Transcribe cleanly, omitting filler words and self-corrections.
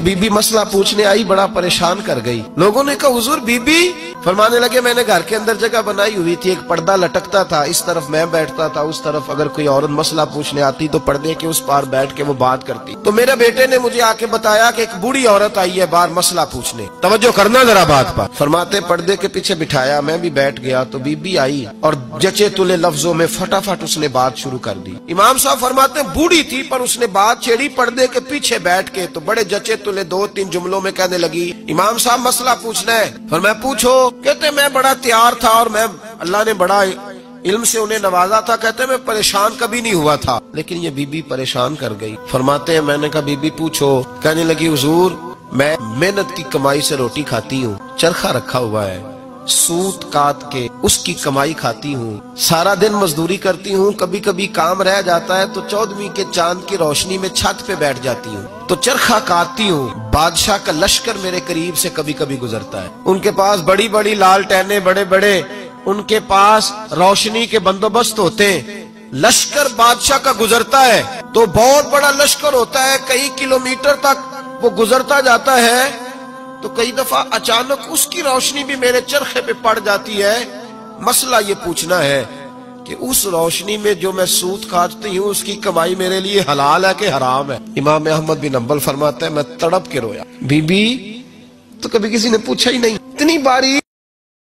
बीबी मसला पूछने आई, बड़ा परेशान कर गई। लोगों ने कहा हुजूर बीबी? फरमाने लगे मैंने घर के अंदर जगह बनाई हुई थी, एक पर्दा लटकता था, इस तरफ मैं बैठता था, उस तरफ अगर कोई औरत मसला पूछने आती तो पर्दे के उस पार बैठ के वो बात करती। तो मेरे बेटे ने मुझे आके बताया कि एक बूढ़ी औरत आई है बाहर मसला पूछने, तवज्जो करना जरा बात पर। फरमाते पर्दे के पीछे बिठाया, मैं भी बैठ गया तो बीबी आई और जचे तुले लफ्जों में फटाफट उसने बात शुरू कर दी। इमाम साहब फरमाते बूढ़ी थी पर उसने बात छेड़ी पर्दे के पीछे बैठ के, तो बड़े जचे तुले 2-3 जुमलों में कहने लगी, इमाम साहब मसला पूछना है। फिर मैं पूछो। कहते मैं बड़ा तैयार था और मैं अल्लाह ने बड़ा इल्म से उन्हें नवाजा था। कहते मैं परेशान कभी नहीं हुआ था, लेकिन ये बीबी परेशान कर गई। फरमाते हैं मैंने कहा बीबी पूछो। कहने लगी हुजूर मैं मेहनत की कमाई से रोटी खाती हूँ, चरखा रखा हुआ है, सूत काट के उसकी कमाई खाती हूँ, सारा दिन मजदूरी करती हूँ, कभी कभी काम रह जाता है तो 14वीं के चांद की रोशनी में छत पे बैठ जाती हूँ, तो चरखा काटती हूँ। बादशाह का लश्कर मेरे करीब से कभी कभी गुजरता है, उनके पास बड़ी बड़ी लालटेने, बड़े बड़े उनके पास रोशनी के बंदोबस्त होते हैं। लश्कर बादशाह का गुजरता है तो बहुत बड़ा लश्कर होता है, कई किलोमीटर तक वो गुजरता जाता है, तो कई दफा अचानक उसकी रोशनी भी मेरे चरखे पे पड़ जाती है। मसला ये पूछना है कि उस रोशनी में जो मैं सूत काटती हूँ उसकी कमाई मेरे लिए हलाल है कि हराम है। इमाम अहमद बिन हंबल फरमाता है मैं तड़प के रोया। बीबी तो कभी किसी ने पूछा ही नहीं, इतनी बारी